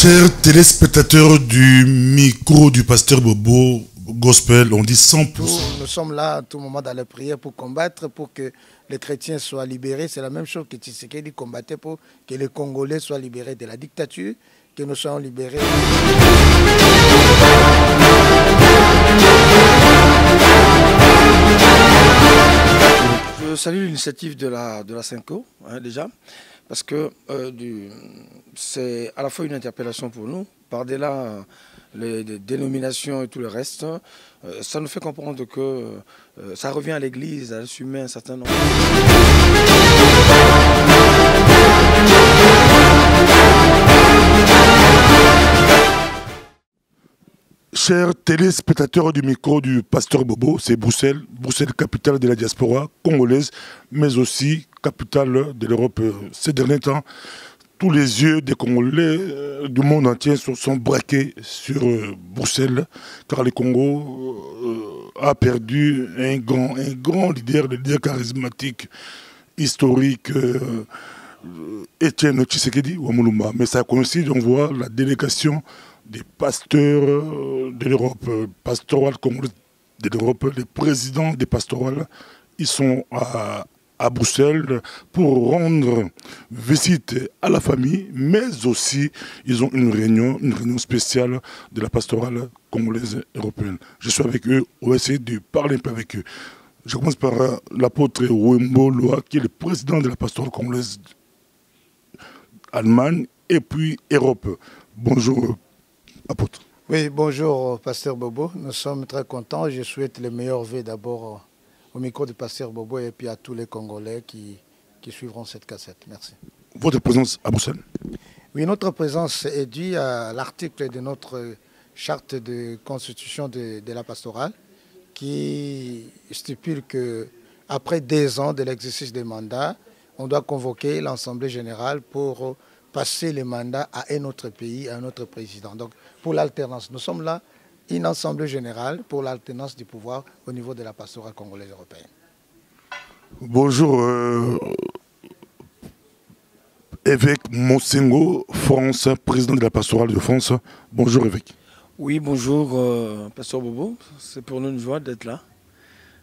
Chers téléspectateurs du micro du pasteur Bobo Gospel, on dit 100%. Nous sommes là à tout moment dans la prière pour combattre, pour que les chrétiens soient libérés. C'est la même chose que Tshisekedi combattait pour que les Congolais soient libérés de la dictature, que nous soyons libérés. Je salue l'initiative de la Cinco, déjà, parce que c'est à la fois une interpellation pour nous, par-delà les dénominations et tout le reste, ça nous fait comprendre que ça revient à l'Église d'assumer un certain nombre. Chers téléspectateurs du micro du pasteur Bobo, c'est Bruxelles, capitale de la diaspora congolaise, mais aussi capitale de l'Europe. Ces derniers temps, tous les yeux des Congolais du monde entier sont braqués sur Bruxelles, car le Congo a perdu un grand leader, le leader charismatique, historique, Étienne Tshisekedi Wamuluma. Mais ça coïncide, on voit la délégation des pasteurs de l'Europe, pastorales congolaises de l'Europe, les présidents des pastorales, ils sont à Bruxelles pour rendre visite à la famille, mais aussi ils ont une réunion spéciale de la pastorale congolaise européenne. Je suis avec eux, on va essayer de parler un peu avec eux. Je commence par l'apôtre Wembo Loa, qui est le président de la pastorale congolaise Allemagne et puis Europe. Bonjour, apôtre. Oui, bonjour, pasteur Bobo. Nous sommes très contents. Je souhaite les meilleurs vœux d'abord au micro du pasteur Bobo et puis à tous les Congolais qui suivront cette cassette. Merci. Votre présence à Bruxelles? Oui, notre présence est due à l'article de notre charte de constitution de la pastorale qui stipule qu'après 2 ans de l'exercice des mandats, on doit convoquer l'Assemblée générale pour passer les mandats à un autre pays, à un autre président. Donc, pour l'alternance, nous sommes là, une assemblée générale pour l'alternance du pouvoir au niveau de la pastorale congolaise européenne. Bonjour, évêque Monsengo, France, président de la pastorale de France. Bonjour, évêque. Oui, bonjour, pasteur Bobo. C'est pour nous une joie d'être là.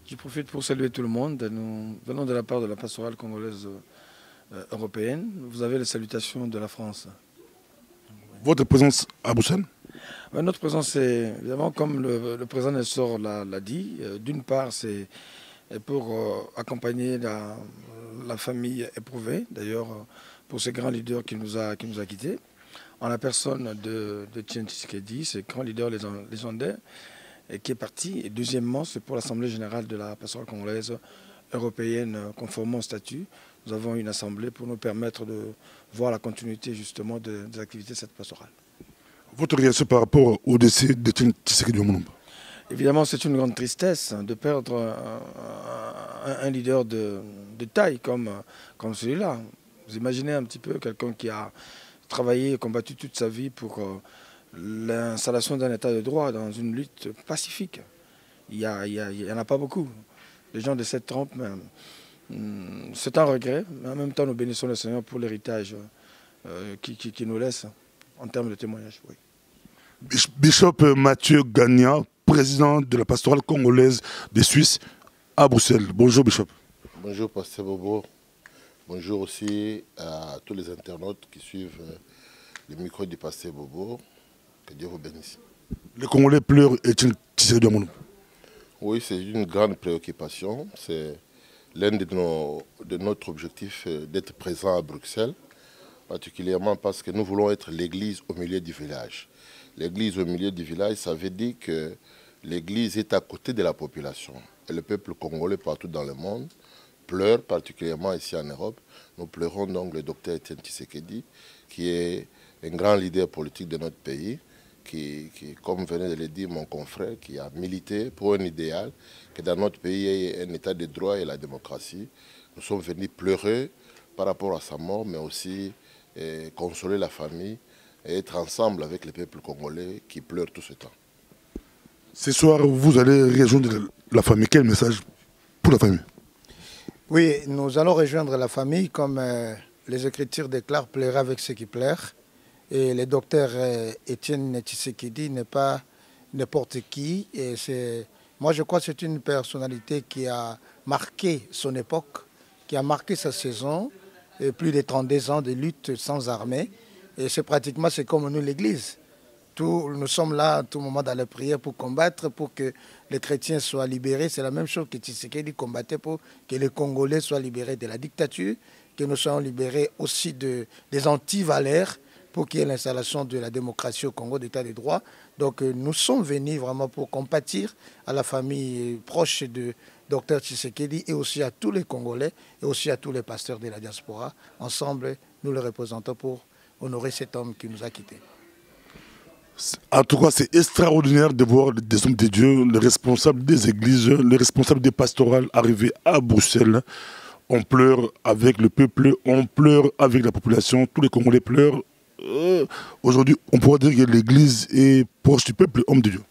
Je profite pour saluer tout le monde. Nous venons de la part de la pastorale congolaise européenne. Vous avez les salutations de la France. Votre présence à Bruxelles? Notre présence, c'est évidemment, comme le président Nestor l'a dit, d'une part, c'est pour accompagner la famille éprouvée, d'ailleurs, pour ce grand leader qui nous a quittés, en la personne de Étienne Tshisekedi, ce grand leader légendaire, qui est parti. Et deuxièmement, c'est pour l'Assemblée générale de la pastorale congolaise européenne, conformément au statut. Nous avons une assemblée pour nous permettre de voir la continuité justement des activités de cette pastorale. Votre réaction par rapport au décès d'Étienne Tshisekedi Wamuluma? Évidemment, c'est une grande tristesse de perdre un leader de taille comme celui-là. Vous imaginez un petit peu quelqu'un qui a travaillé et combattu toute sa vie pour l'installation d'un état de droit dans une lutte pacifique. Il n'y en a pas beaucoup. Les gens de cette trempe, c'est un regret, mais en même temps, nous bénissons le Seigneur pour l'héritage qui nous laisse en termes de témoignage. Oui. Bishop Mathieu Gagna, président de la pastorale congolaise des Suisses à Bruxelles. Bonjour, Bishop. Bonjour, pasteur Bobo. Bonjour aussi à tous les internautes qui suivent le micro du pasteur Bobo. Que Dieu vous bénisse. Les Congolais pleurent Étienne Tshisekedi Wamuluma. Oui, c'est une grande préoccupation. C'est l'un de notre objectif d'être présent à Bruxelles, particulièrement parce que nous voulons être l'église au milieu du village. L'église au milieu du village, ça veut dire que l'église est à côté de la population. Et le peuple congolais partout dans le monde pleure, particulièrement ici en Europe. Nous pleurons donc le docteur Étienne Tshisekedi, qui est un grand leader politique de notre pays, qui, comme venait de le dire mon confrère, qui a milité pour un idéal, que dans notre pays il y ait un état de droit et la démocratie. Nous sommes venus pleurer par rapport à sa mort, mais aussi consoler la famille et être ensemble avec le peuple congolais qui pleure tout ce temps. Ce soir, vous allez rejoindre la famille. Quel message pour la famille? Oui, nous allons rejoindre la famille comme les Écritures déclarent, pleurer avec ceux qui pleurent. Et le docteur Étienne Tshisekedi n'est pas n'importe qui. Et moi, je crois que c'est une personnalité qui a marqué son époque, qui a marqué sa saison, et plus de 32 ans de lutte sans armée. Et c'est pratiquement, c'est comme nous, l'Église. Nous sommes là à tout moment dans la prière pour combattre, pour que les chrétiens soient libérés. C'est la même chose que Tshisekedi combattait pour que les Congolais soient libérés de la dictature, que nous soyons libérés aussi des antivaleurs, pour qu'il y ait l'installation de la démocratie au Congo, d'état de droit. Donc nous sommes venus vraiment pour compatir à la famille proche de Dr Tshisekedi et aussi à tous les Congolais et aussi à tous les pasteurs de la diaspora. Ensemble, nous le représentons pour honorer cet homme qui nous a quittés. En tout cas, c'est extraordinaire de voir des hommes de Dieu, les responsables des églises, les responsables des pastorales arriver à Bruxelles. On pleure avec le peuple, on pleure avec la population, tous les Congolais pleurent. Aujourd'hui, on pourrait dire que l'Église est proche du peuple, homme de Dieu.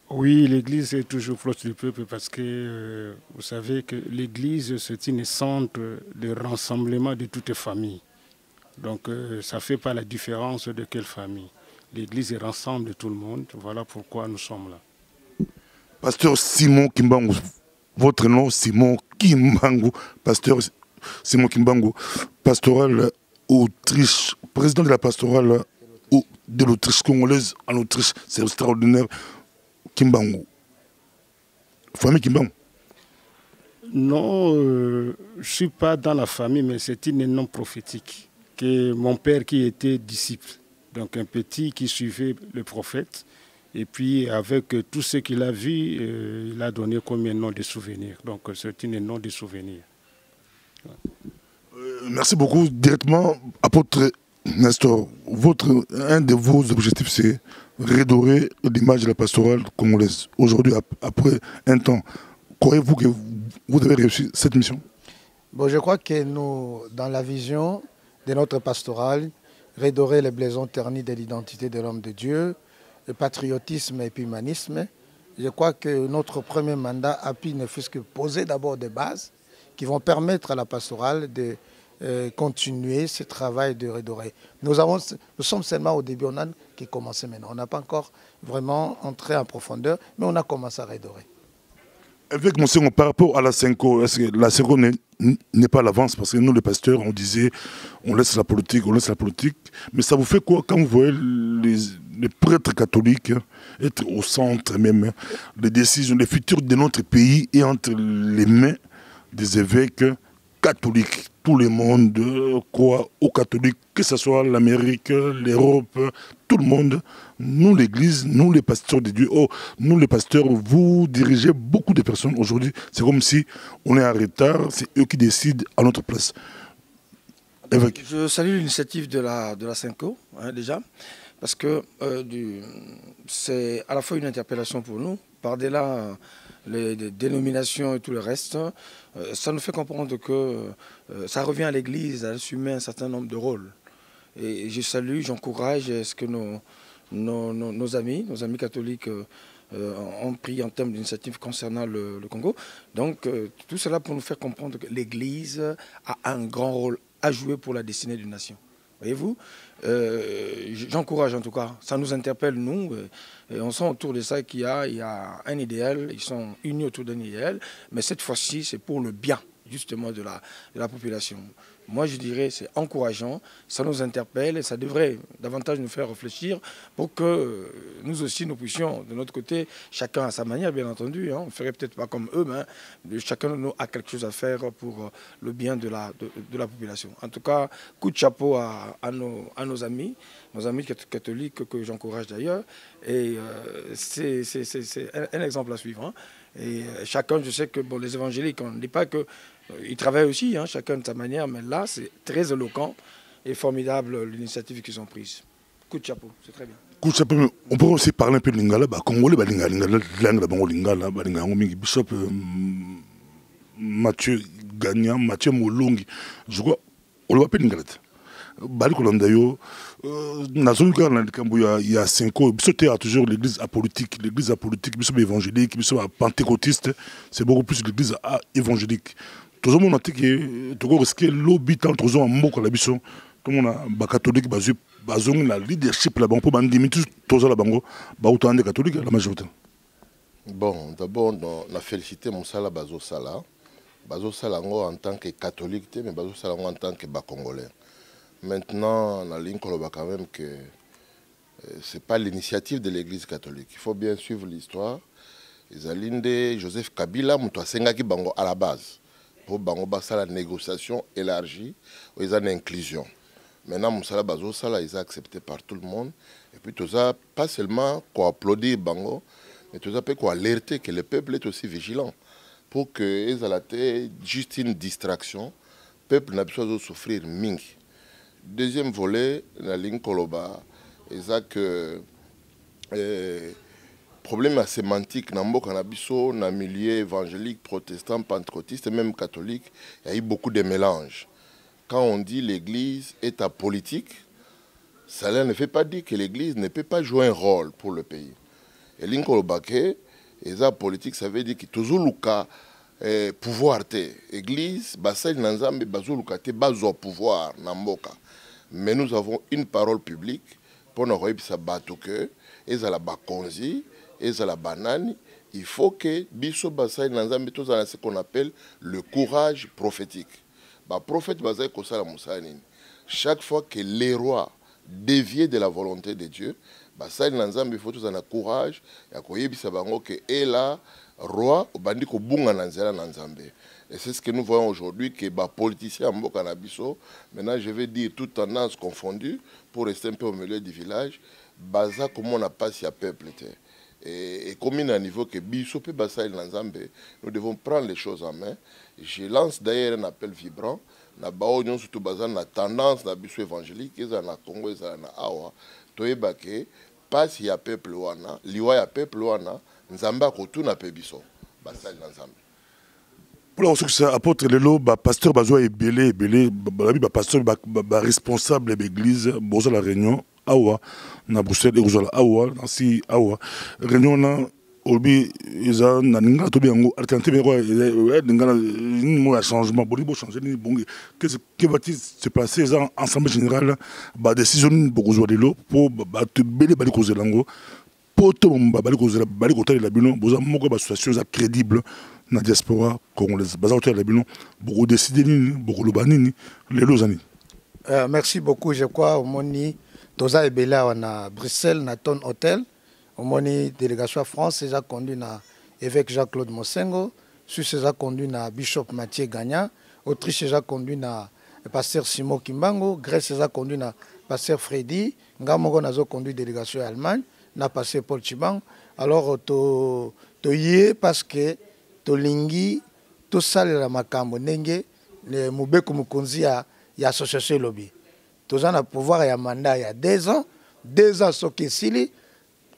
Oui, l'Église est toujours proche du peuple parce que vous savez que l'Église, c'est une centre de rassemblement de toutes les familles. Donc ça ne fait pas la différence de quelle famille. L'Église rassemble tout le monde, voilà pourquoi nous sommes là. Pasteur Simon Kimbangu, votre nom Simon Kimbangu, pasteur Simon Kimbangu, pastoral Autriche, président de la pastorale de l'Autriche congolaise en Autriche, c'est extraordinaire. Kimbangu. Famille Kimbangu? Non, je ne suis pas dans la famille, mais c'est un nom prophétique. Que mon père qui était disciple, donc un petit qui suivait le prophète, et puis avec tout ce qu'il a vu, il a donné comme un nom de souvenir. Donc c'est un nom de souvenir. Merci beaucoup. Directement, apôtre Nestor, un de vos objectifs, c'est redorer l'image de la pastorale congolaise. Aujourd'hui, après un temps, croyez-vous que vous avez réussi cette mission? Bon, je crois que nous, dans la vision de notre pastorale, redorer les blaisons ternis de l'identité de l'homme de Dieu, le patriotisme et l'humanisme, je crois que notre premier mandat a pu ne fût-ce que poser d'abord des bases qui vont permettre à la pastorale de continuer ce travail de redorer. Nous sommes seulement au début, on a qui commencé maintenant. On n'a pas encore vraiment entré en profondeur, mais on a commencé à redorer. Avec mon second, par rapport à la Senko, est-ce que la Senko n'est pas à l'avance? Parce que nous, les pasteurs, on disait, on laisse la politique, mais ça vous fait quoi quand vous voyez les prêtres catholiques être au centre même, les décisions, les futurs de notre pays et entre les mains des évêques catholiques? Tout le monde croit aux catholiques, que ce soit l'Amérique, l'Europe, tout le monde. Nous, l'Église, nous, les pasteurs de Dieu, nous, les pasteurs, vous dirigez beaucoup de personnes aujourd'hui. C'est comme si on est en retard, c'est eux qui décident à notre place. Évêque. Je salue l'initiative de la Senko, déjà, parce que c'est à la fois une interpellation pour nous, par-delà les dénominations et tout le reste, ça nous fait comprendre que ça revient à l'Église à assumer un certain nombre de rôles. Et je salue, j'encourage ce que nos amis catholiques ont pris en termes d'initiative concernant le Congo. Donc tout cela pour nous faire comprendre que l'Église a un grand rôle à jouer pour la destinée d'une nation. Voyez-vous, j'encourage en tout cas, ça nous interpelle nous, et on sent autour de ça qu'il y a un idéal, ils sont unis autour d'un idéal, mais cette fois-ci c'est pour le bien justement de la population. Moi je dirais c'est encourageant, ça nous interpelle et ça devrait davantage nous faire réfléchir pour que nous aussi nous puissions de notre côté, chacun à sa manière bien entendu, on ne ferait peut-être pas comme eux, mais chacun de nous a quelque chose à faire pour le bien de la population. En tout cas, coup de chapeau à nos amis catholiques que j'encourage d'ailleurs, et c'est un exemple à suivre. Et chacun, je sais que bon, les évangéliques, on ne dit pas que ils travaillent aussi, chacun de sa manière, mais là, c'est très éloquent et formidable l'initiative qu'ils ont prise. Coup de chapeau, c'est très bien. Coup de chapeau, on peut aussi parler un peu de lingala, congolais, lingala, Bishop Mathieu Gagnan, Mathieu Molongi, je crois, on le appelle lingala. Bali Kolandayo, il y a 5 ans, il y a toujours l'église apolitique, évangélique, pentecôtiste, c'est beaucoup plus l'église évangélique. Tout le monde a dit que tout le monde a lobby tant tout le monde a catholique bazongi la leadership la bango pour bandimi tous la bango ba autant de catholiques la majorité. Bon, d'abord on a félicité Moussala Bazo Sala. Bazo Salango en tant que catholique, mais Bazo Salango en tant que congolais. Maintenant, on a ligne quand même que ce n'est pas l'initiative de l'église catholique. Il faut bien suivre l'histoire. Izalinde Joseph Kabila Moutouasengaki Bango à la base. Pour Bango Basa la négociation élargie, ils ont une inclusion. Maintenant, Moussala Bazo Sala, ils ont accepté par tout le monde. Et puis, tout ça, pas seulement qu'on applaudit Bango, mais tout ça peut qu'on alerter que le peuple est aussi vigilant. Pour que ils aient juste une distraction, le peuple n'a pas besoin de souffrir mingi. Deuxième volet, la ligne Koloba, ils ont que problème sémantique dans le milieu évangélique, protestant, pentecôtiste et même catholique, il y a eu beaucoup de mélanges. Quand on dit l'église est apolitique, cela ne fait pas dire que l'église ne peut pas jouer un rôle pour le pays. Et l'inkolobake, les apolitiques, ça veut dire que toujours le cas pouvoir l'église, basel nanzambe bazuluka te bazo pouvoir namboka. Mais nous avons une parole publique pour nous dire que ils ont la bakonzi, ils ont la banane. Il faut que biso basel nanzambe tous dans ce qu'on appelle le courage prophétique. Ba prophète basel kosala musani. Chaque fois que les rois déviés de la volonté de Dieu, basel nanzambe il faut tous en courage. Ya koyebisa bango que est là roi obandi ko bunga nanzela nanzambe. Et c'est ce que nous voyons aujourd'hui, que les politiciens en Bokanabiso, maintenant je vais dire toutes tendances confondues, pour rester un peu au milieu du village, baza comment on a passé à peuple. Et comme il y a un niveau que Biso peut passer nous devons prendre les choses en main. Je lance d'ailleurs un appel vibrant. Na baonyon surtout bazan na tendance na biso évangélique, ils na Congo, ils na Awa, toyebake passe ya peuple wana, liwa ya peuple wana, nzamba kotuna pe biso, basali na nzambe. Pour la succès, apôtre Lelo, pasteur Bazoua est belé, pasteur responsable de l'église, Bozo la réunion, Awa, na Bruxelles, et Awa, si Awa, réunion na, Olbi, ils ont n'inga tobi ango, alternative quoi, n'inga n'immo changement, bon changer ni bon, qu'est-ce qui va-t-il se passer dans ensemble général, décision Bozo Lelo pour te belé bali cause lango, pour tout bali cause bali côté la bilan, Bozo moko association crédible. Na diaspora congolaise baza hôtel la bilan beaucoup décider ni beaucoup le banini les lozani. Merci beaucoup. Je crois au moni toza ebela wana Bruxelles na ton hôtel au moni délégation à France déjà conduit na évêque Jacques-Claude Mosengo, Suisse déjà conduit na Bishop Mathieu Gagna, Autriche déjà conduit na pasteur Simon Kimbango, Grèce déjà conduit na pasteur Freddy, Ngamoko nazo conduit délégation à Allemagne na pasteur Paul Chibang. Alors to yé parce que tolingi to salela makambo ndenge le mubeko mukonzi ya association lobby toza na pouvoir ya mandat ya 2 ans soki sili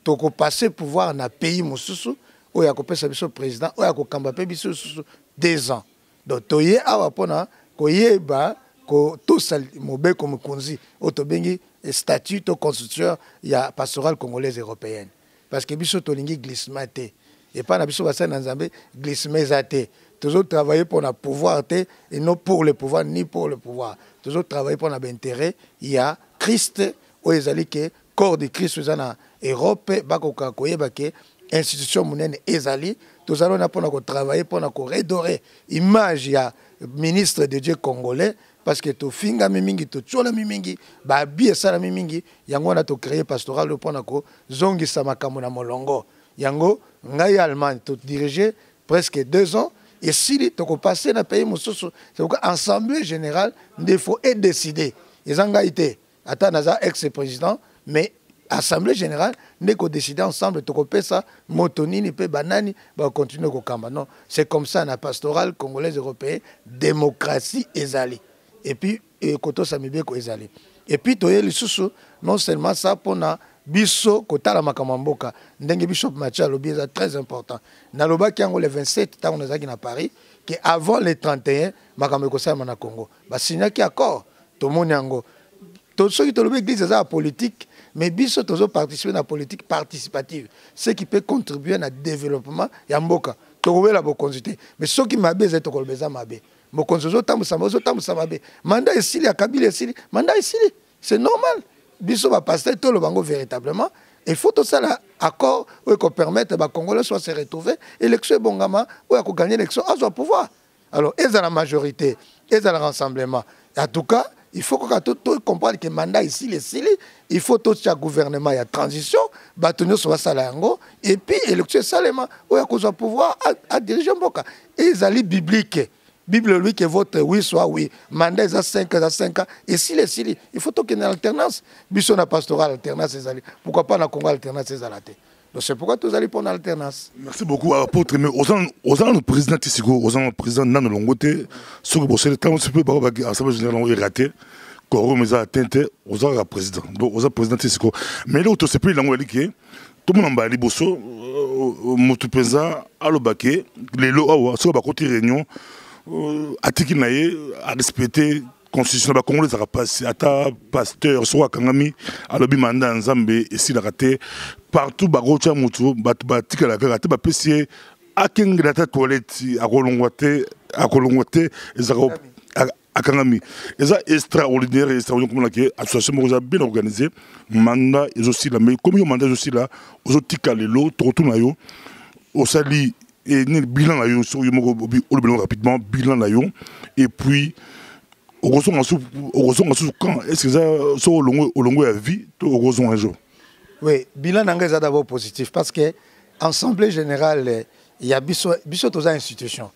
toko passer pouvoir na pays mususu oya kopesa biso président oya kokamba pe biso susu 2 ans donc toye awa pona koyeba ko to sal mubeko mukonzi otobengi statut to constitution ya pastorale congolaise européenne parce que biso tolingi glissement te. Et pas na biso basa na nzambe glissement ezate. Toujours travailler pour le pouvoir et non pour le pouvoir ni pour le pouvoir. Toujours travailler pour l'intérêt. Il y a Christ ou ezali que corps de Christ en Europe bakoka koyeba ke institution munene ezali. Nous allons travailler pour redorer image ya ministre de Dieu congolais parce que to finga mimingi to chola mimingi ba bi sala mimingi yango na to créer pastoral pour ko zongi samakambo na molongo. Yango ngai Allemagne to diriger presque 2 ans et si tu as passé dans le pays mususu c'est pourquoi assemblée générale il faut décider ils ont été atanaza ex-président mais assemblée générale n'est qu'on décider ensemble to kopesa motonini pe banani va continuer ko kamba non c'est comme ça na pastorale congolaise européenne démocratie ezali et puis koto samibeko ezali et puis toye lisusu non seulement ça pour na biso kotala makamamboka ndenge bishop Mathieu alobi est très important naloba kiango le 27 tant on ezaki na Paris que avant le 31 makameko sa na Congo ba signaki accord to monyango to soki to lobi église za politique mais biso tozo participer na politique participative ce qui peut contribuer à développement ya mboka to kobela bo consulter mais soki mabe za to kolbeza mabe mo konzozo tambusa mabe mandat esili ya Kabila esili mandat esili c'est normal biso ba pasteur tout le bango véritablement il faut tout ça là accord qui permettre les Congolais soit se retrouver élection bongama ou à gagner l'élection à son pouvoir. Alors ils ont la majorité, ils ont le rassemblement. En tout cas, il faut que tout comprendre que mandat ici il faut tout ce gouvernement il y a transition, batonyo soit salango et puis élection seulement ou à son pouvoir à diriger Mboka. Ils allaient biblique. Bible lui que vote oui soit oui, mandat à 5 ans, et s'il il faut qu'il y ait une alternance. Bisson a pastoral alternance, pourquoi pas dans le Congo alternance donc c'est pourquoi tous allez pour une alternance. Merci beaucoup, apôtre. Mais aux le président Tisigo, aux le président Nano Longote, ce que vous savez, quand on se peut, l'Assemblée générale est raté, qu'on a atteint, aux le président. Donc aux le président Tisigo. Mais là, tout ce pays, tout le monde a dit, Bosso, Moutoupenza, Alobake, les lois, sur la côté réunion, atiki naye a respecté constitution ba congolais ça passé ata pasteur soit kangami alobi manda nzambe esi la raté partout ba rocha mutu ba tika la raté ba pesier akengi ta toilette akolongwate ezako akangami eza extraordinaire comme la que association moza bien organisée manda est aussi là mais comme yo manda aussi là aux tika lelo to na yo au sali et le bilan là rapidement bilan là et puis au quand est-ce que ça au long à vie au un jour. Oui, bilan est d'abord positif parce que assemblée générale il y a biso aux institutions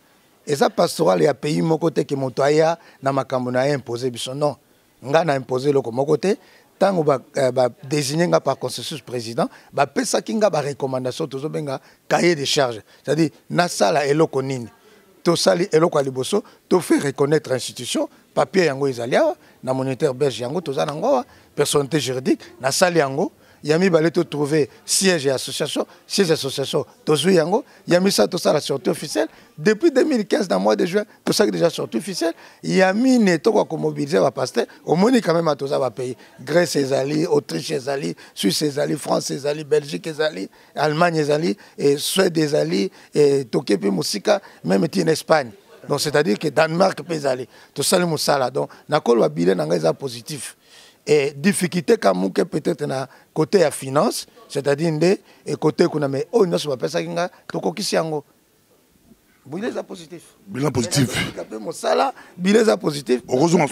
et ça pastoral il y a pays mon côté qui montoya na makambo na imposé biso non nga na imposé le mon côté tant on va désigner par consensus président ba pesa kinga ba recommandation tozo benga cahier de charges c'est-à-dire na sala eloko nini to sali eloko aliboso to fait reconnaître institution papier yango izalia na monétaire belge yango toza nango personnalité juridique na sali yango yami balé to trouver siège et association tozu yango yami ça to ça la sortie officielle depuis 2015 dans le mois de juin tout ça déjà sortie officielle yami ne to ko mobiliser va passer au moni quand même à tout ça va payer Grèce ezali Autriche ezali Suisse ezali France ezali Belgique ezali Allemagne ezali et Suède ezali et tokepi musika même en Espagne donc c'est-à-dire que Danemark peut aller tout ça le musala donc na ko le bilan nga positif. Et difficulté comme peut-être na côté à finance c'est-à-dire et côté qu'on a mais oh non ça va pas ça kinga to kokisi yango bilan positif mon sala bilan positif heureusement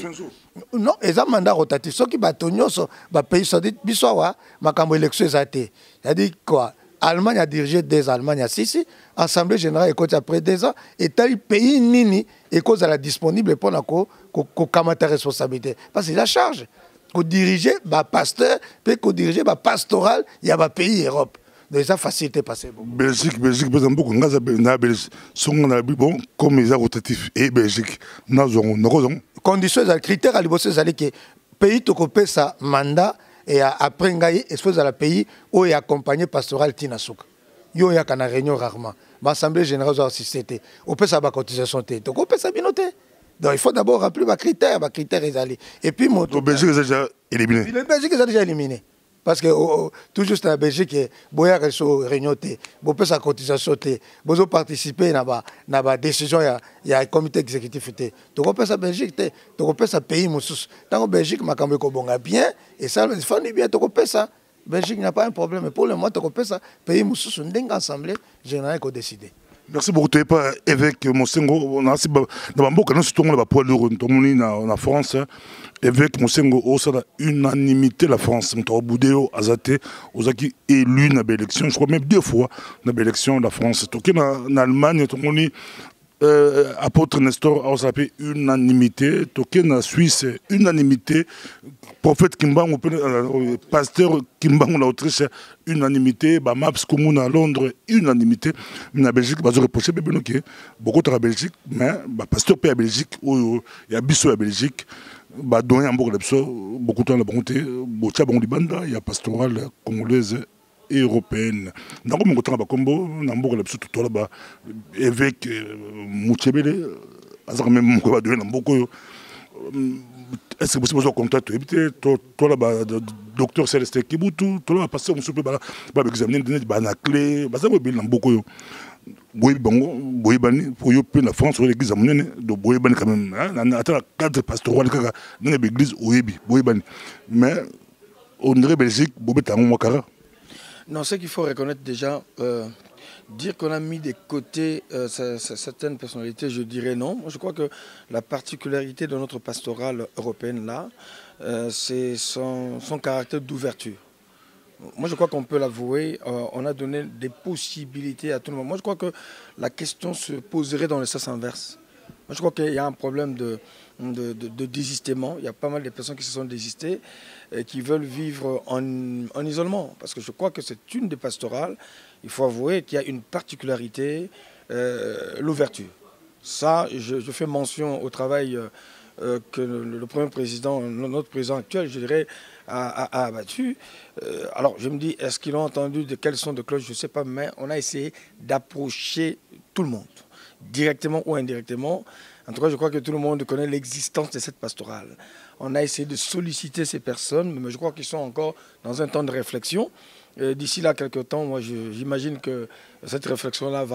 non et un mandat rotatif ce qui batonyo so ba pays so dit bisoa makambo élection ezate c'est-à-dire quoi Allemagne a dirigé des Allemagne à 6 assemblée générale écoute après 2 ans et tel pays nini et cause à la disponible pour na ko kamata responsabilité parce que la charge qu'on diriger bah pasteur puis qu'on diriger bah pastoral il y a bah pays Europe déjà facilité passer bon Belgique par exemple na Belgique sont na bon comme les rotatifs et Belgique nous conditions et critères à l'ibosser c'est que pays to copé ça mandat et après ngai espèce à la pays où est accompagné pastoral tinasuka yo ya kana réunion rarement l'assemblée générale de la société on peut ça ba cotisation té to copé ça binoté. Donc il faut d'abord remplir les critères allés. Et puis mon Belgique est déjà éliminé. Le Belgique est déjà éliminé. Parce que tout juste en Belgique, boya reso réunionté, bo peut sa cotisation té, bozo participer na ba décision il y a un comité exécutif té. To ko pesa Belgique té, to ko pesa pays mususu. Tant que Belgique makambe ko bonga bien et ça il faut bien to ko pesa. Belgique n'a pas un problème mais pour le moment to ko pesa pays mususu ndenga assemblée générale ko décider. Merci beaucoup. Tu n'es pas évêque Monsengo. On a aussi la poids lourd en France. Évêque Monsengo, au sein de l'unanimité la France. On a boudéo, azate, aux acquis élus dans l'élection. Je crois même 2 fois dans l'élection de la France. En Allemagne, on a apôtre Nestor, on s'appelle unanimité. En Suisse, unanimité. Prophète Kimbang, pasteur Kimbang en Autriche, unanimité. Maps Commune à Londres, unanimité. Mais en Belgique, ils ont reproché beaucoup de la Belgique, mais pasteur pays à Belgique, il y a Bissot à Belgique, beaucoup de la bonté, il y a pastoral congolaise et européenne. Dans le temps, Combo, évêque Moutchebele, même est-ce que vous avez contact toi là docteur Célestin Kibutu toi là passer on se peut pas examiner na clé ça me bilan beaucoup boy bani pour yo pe la France sur l'église amunene de boy bani quand même attends cadre pastoral kaka dans l'église oyebi boy bani mais on dirait Belgique, Bobetango Mwakara. Non, ce qu'il faut reconnaître déjà, dire qu'on a mis de côté certaines personnalités, je dirais non. Moi, je crois que la particularité de notre pastorale européenne là, c'est son caractère d'ouverture. Moi, je crois qu'on peut l'avouer, on a donné des possibilités à tout le monde. Moi, je crois que la question se poserait dans le sens inverse. Moi, je crois qu'il y a un problème de désistement. Il y a pas mal de personnes qui se sont désistées et qui veulent vivre en isolement. Parce que je crois que c'est une des pastorales, il faut avouer qu'il y a une particularité, l'ouverture. Ça, je fais mention au travail que le premier président, notre président actuel, je dirais, a abattu. Alors, je me dis, est-ce qu'ils ont entendu de quels sons de cloche, je ne sais pas, mais on a essayé d'approcher tout le monde, directement ou indirectement. En tout cas, je crois que tout le monde connaît l'existence de cette pastorale. On a essayé de solliciter ces personnes, mais je crois qu'ils sont encore dans un temps de réflexion. D'ici là, quelques temps, moi, j'imagine que cette réflexion-là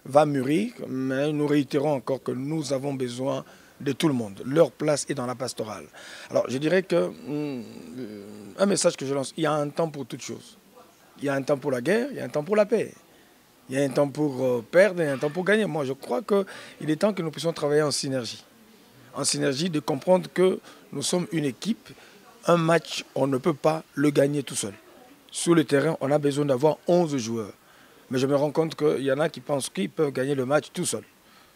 va mûrir, mais nous réitérons encore que nous avons besoin de tout le monde. Leur place est dans la pastorale. Alors, je dirais que, un message que je lance, il y a un temps pour toutes choses. Il y a un temps pour la guerre, il y a un temps pour la paix. Il y a un temps pour perdre et un temps pour gagner. Moi, je crois qu'il est temps que nous puissions travailler en synergie. En synergie, de comprendre que nous sommes une équipe. Un match, on ne peut pas le gagner tout seul. Sur le terrain, on a besoin d'avoir 11 joueurs. Mais je me rends compte qu'il y en a qui pensent qu'ils peuvent gagner le match tout seul.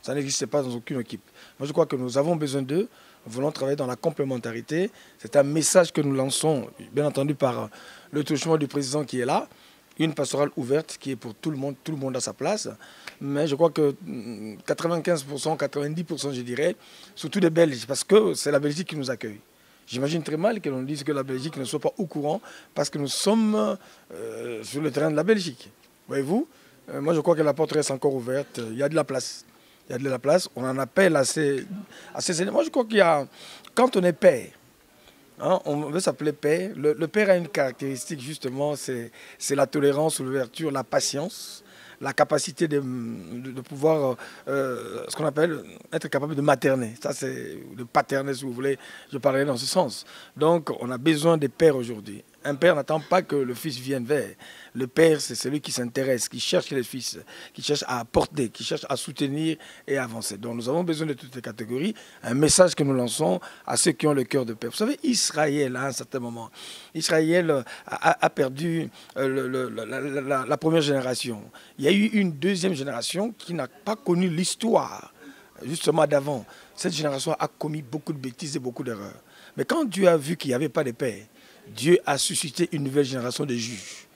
Ça n'existe pas dans aucune équipe. Moi, je crois que nous avons besoin d'eux. Nous voulons travailler dans la complémentarité. C'est un message que nous lançons, bien entendu, par le touchement du président qui est là. Une pastorale ouverte qui est pour tout le monde à sa place. Mais je crois que 95%, 90%, je dirais, surtout des Belges, parce que c'est la Belgique qui nous accueille. J'imagine très mal que l'on dise que la Belgique ne soit pas au courant, parce que nous sommes sur le terrain de la Belgique. Voyez-vous, moi je crois que la porte reste encore ouverte, il y a de la place. Il y a de la place, on en appelle assez. Moi je crois qu'il y a, quand on est père, hein, on veut s'appeler père. Le père a une caractéristique justement, c'est la tolérance, l'ouverture, la patience, la capacité de pouvoir, ce qu'on appelle être capable de materner. Ça c'est de paterner si vous voulez, je parlerai dans ce sens. Donc on a besoin des pères aujourd'hui. Un père n'attend pas que le fils vienne vers. Le père, c'est celui qui s'intéresse, qui cherche les fils, qui cherche à apporter, qui cherche à soutenir et à avancer. Donc nous avons besoin de toutes les catégories. Un message que nous lançons à ceux qui ont le cœur de père. Vous savez, Israël, à un certain moment, Israël a perdu la première génération. Il y a eu une deuxième génération qui n'a pas connu l'histoire, justement, d'avant. Cette génération a commis beaucoup de bêtises et beaucoup d'erreurs. Mais quand Dieu a vu qu'il n'y avait pas de père, Dieu a suscité une nouvelle génération de juges.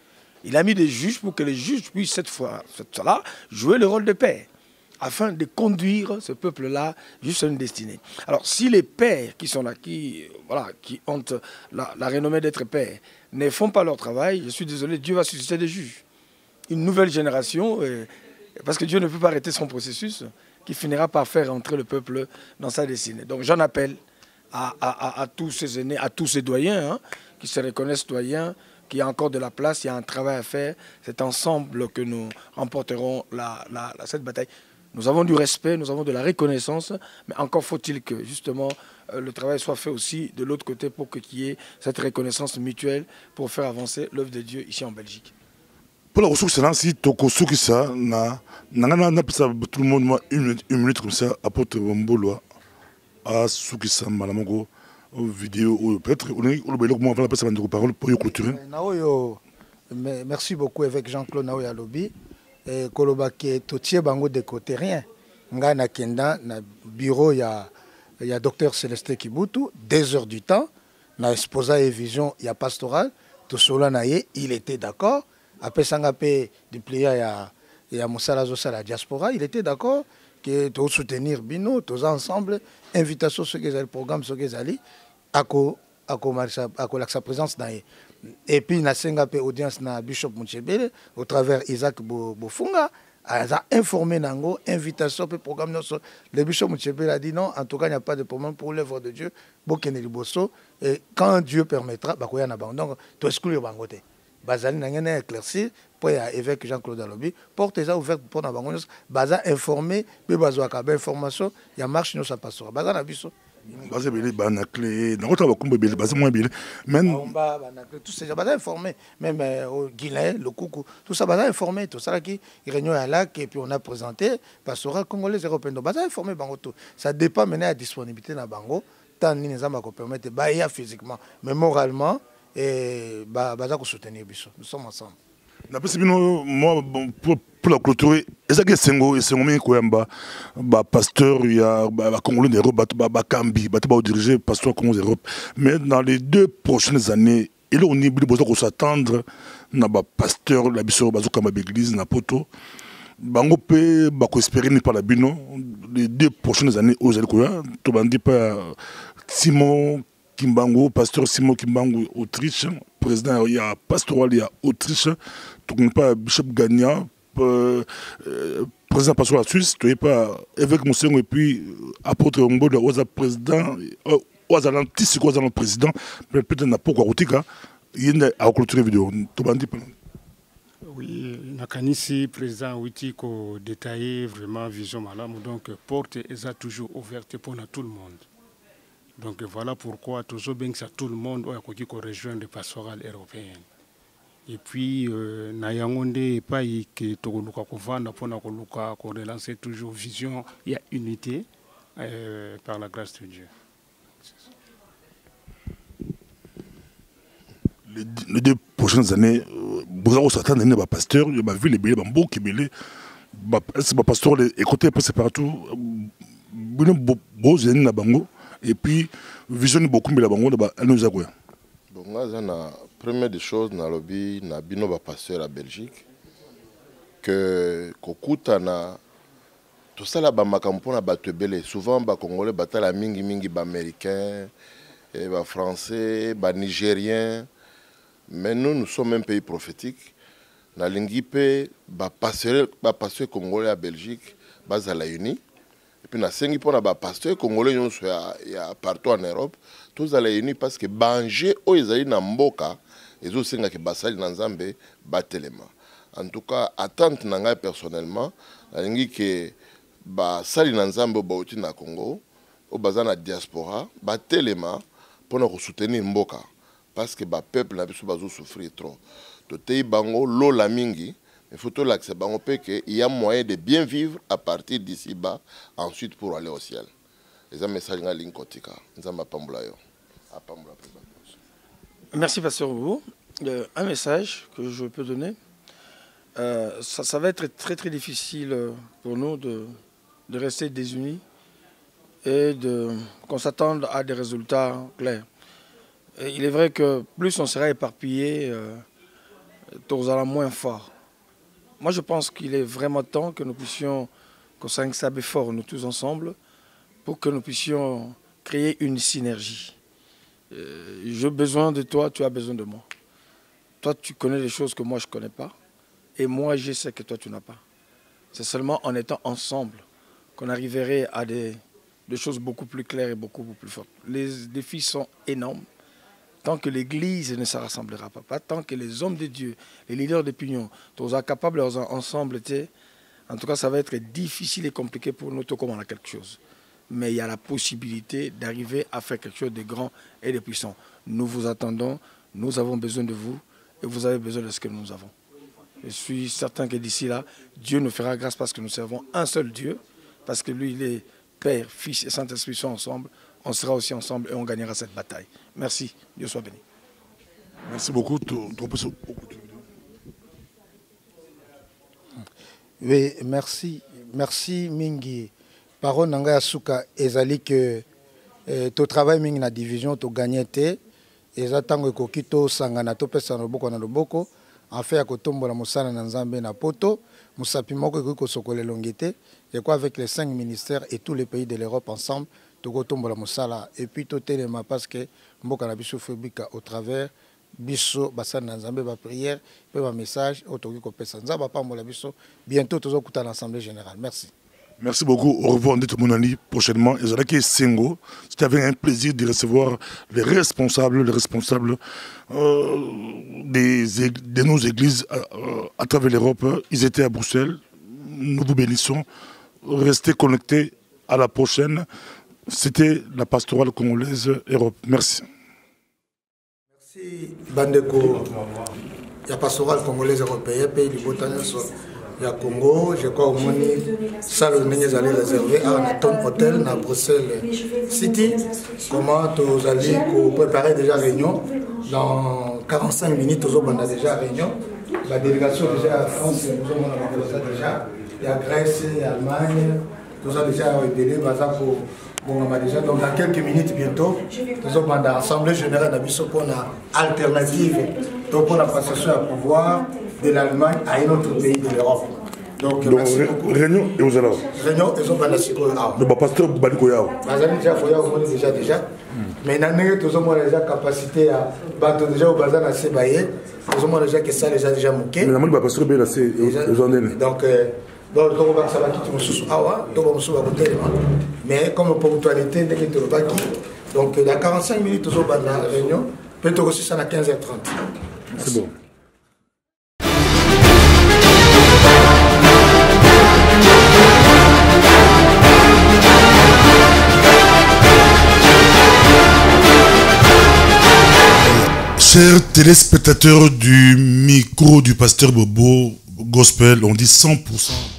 Il a mis des juges pour que les juges puissent cette fois-là jouer le rôle de père, afin de conduire ce peuple-là jusqu'à une destinée. Alors si les pères qui sont là, qui ont la renommée d'être pères, ne font pas leur travail, je suis désolé, Dieu va susciter des juges. Une nouvelle génération, parce que Dieu ne peut pas arrêter son processus, qui finira par faire entrer le peuple dans sa destinée. Donc j'en appelle à tous ces aînés, à tous ces doyens, hein, qui se reconnaissent doyens, qu'il y a encore de la place, il y a un travail à faire. C'est ensemble que nous remporterons cette bataille. Nous avons du respect, nous avons de la reconnaissance, mais encore faut-il que justement le travail soit fait aussi de l'autre côté pour qu'il y ait cette reconnaissance mutuelle pour faire avancer l'œuvre de Dieu ici en Belgique. Pour la ressource, si tu as ça, tout le monde une minute comme ça, apporte un boulot à Soukissa Malamongo. Vidéo, peut-être, on va passer la parole pour clôturer. Merci beaucoup avec Jean-Claude Naoya Lobi. Kolobaki Totier Bango de côté rien. Nga na kenda na bureau il y a docteur Célestin Kibutu 2 heures du temps na exposa et vision il y a pastoral tout cela naie il était d'accord après sangapé duplier il y a Moussala Zosa la diaspora il était d'accord que tout soutenir bino tous ensemble invitation ce que le programme ce que ali ako sa présence naie. Et puis, na sengapé audience na Bishop Mouchebele, au travers Isaac Bofunga, a informé Nango, invitation pour programme. Le Bishop Mouchebele a dit non, en tout cas, il n'y a pas de problème pour l'œuvre de Dieu. Et quand Dieu permettra, donc, tu exclure Bangote. Bazali n'a éclairci, pour évêque Jean-Claude Alobi, porte ça ouverte pour na Bangonos, Baza informé, Bébazoaka, information, il y a marche nous ça passera. Baza na biso. Basé belé banaclé, dans votre combo belé, basé moins belé. Même tout ça, va informé. Même au Guinée, le coucou, tout ça va informé. Tout ça qui réunion à lac et puis on a présenté pastoral congolais européen. Donc va informé bango tout. Ça dépend maintenant à disponibilité na bango. Tant ni les amants permettre bah physiquement, mais moralement et bah soutenir biso. Nous sommes ensemble. Moi, pour la clôturer, et Sengo pasteur, il y a Congolais d'Europe, Kambi, dirigé pasteur Congolais d'Europe. Mais dans les 2 prochaines années, il on est besoin de s'attendre na pasteur, la biso bazoka ma église na poto. Bango pe espérer ni par la bino les 2 prochaines années aux Alcoya, to bandi pas Simon Kimbangu, pasteur Simon Kimbangu, Autriche, président il y a pastoral, il y a Autriche, tu connais pas Bishop Gagna, président pastoral Suisse, tu n'es pas évêque Moussengo et puis apôtre Ngbo de Oza président, Oza l'antis, Oza le président, peut-être n'a pas quoi routika, il y a à clôturer vidéo, tu bandi pas. Oui, Nakanisi, président Ouiti, qui a détaillé vraiment vision malam, donc porte est toujours ouverte pour tout le monde. Donc voilà pourquoi toujours bien que ça tout le monde a rejoindre les pastorales européennes. Et puis Nayangonde pas que Togoluka Kovanda pour relancer toujours vision, il y a unité par la grâce de Dieu. Les 2 prochaines années, vous s'attendre à un pasteur, il y a vu les bébés, beaucoup de bébés, c'est pasteur écouté c'est partout, et puis vision beaucoup de la bango de nous a. Bon, la première des choses dans lobby na bino ba pasteur à Belgique que kokuta na tout ça là ba makampo na bato belé souvent ba congolais batala mingi ba américain et ba français ba nigérien mais nous sommes un pays prophétique na lingipe ba pasteur congolais à Belgique bazala uni. Et puis, nous avons des pasteurs congolais partout en Europe. Tous les unis parce que Bangé, ils ont dans Mboka, ils ont aussi que Basali Nanzambe, Batelema. En tout cas, attente nanga personnellement, que Basali Nanzambe Bauti na Congo, au bazana diaspora, Batelema, pour nous soutenir Mboka. Parce que le peuple n'a pas souffrir trop. Tout est bango, l'eau la mingi. Il faut tout l'accepter. On peut qu'il y a moyen de bien vivre à partir d'ici bas, ensuite pour aller au ciel. Les messages en ligne kotika. Merci Pasteur Obo. Un message que je peux donner. Ça va être très difficile pour nous de rester désunis et qu'on s'attende à des résultats clairs. Et il est vrai que plus on sera éparpillé, on sera moins fort. Moi, je pense qu'il est vraiment temps que nous puissions, qu'on s'axe fort, nous tous ensemble, pour que nous puissions créer une synergie. J'ai besoin de toi, tu as besoin de moi. Toi, tu connais des choses que moi, je ne connais pas. Et moi, je sais que toi, tu n'as pas. C'est seulement en étant ensemble qu'on arriverait à des choses beaucoup plus claires et beaucoup plus fortes. Les défis sont énormes. Tant que l'Église ne se rassemblera pas, tant que les hommes de Dieu, les leaders d'opinion, tous sont capables ensemble, en tout cas, ça va être difficile et compliqué pour nous, tout comme on a quelque chose. Mais il y a la possibilité d'arriver à faire quelque chose de grand et de puissant. Nous vous attendons, nous avons besoin de vous et vous avez besoin de ce que nous avons. Je suis certain que d'ici là, Dieu nous fera grâce parce que nous servons un seul Dieu, parce que lui, il est Père, Fils et Saint-Esprit sont ensemble. On sera aussi ensemble et on gagnera cette bataille. Merci. Dieu soit béni. Merci beaucoup. Oui, merci. Merci Mingi. Parole nanga yasuka ezali que to travail mingi na division to gagner te eza tango ekoki to sangana to pesa na loboko en fait akotombola mosala na Nzambe na poto musapi moko ekoki kosokola elongi te et quoi avec les 5 ministères et tous les pays de l'Europe ensemble tokotombola mosala et puis to telema parce que mboka na biso fobika au travers biso basana na Nzambe ba prière pe ba message otoki ko pesa Nzambe pambola biso bientôt tozokuta l'assemblée générale. Merci. Merci beaucoup. Au revoir, mon ami, prochainement. Et Zalaki Sengo, c'était avec un plaisir de recevoir les responsables de nos églises à travers l'Europe. Ils étaient à Bruxelles. Nous vous bénissons. Restez connectés. À la prochaine. C'était la pastorale congolaise Europe. Merci. Merci Bandeko. La pastorale congolaise européenne, pays du Botanien, il y a Congo, je crois au Moni, ça le n'est allé réserver à Anatom Hotel dans Bruxelles City. Comment vous allez préparer déjà réunion dans 45 minutes, on a déjà réunion. La délégation déjà à France, nous avons déjà. Il y a Grèce, Allemagne, nous avons déjà révélé, déjà. Donc dans quelques minutes bientôt, nous avons dans l'Assemblée générale d'Abisso pour une alternative, donc pour la passation à pouvoir de l'Allemagne à un autre pays de l'Europe. Donc réunion et vous allez réunion et vous allez le pasteur Balikoyao. Déjà. Mais nous avons déjà capacité à battre déjà au bazar à Sébaye. Nous avons déjà que ça déjà manqué. Mais le pasteur Béla c'est donc mais comme ponctualité, donc il y a 45 minutes au bas de la réunion, peut-être aussi ça à 15h30. C'est bon. Chers téléspectateurs du micro du pasteur Bobo Gospel, on dit 100%.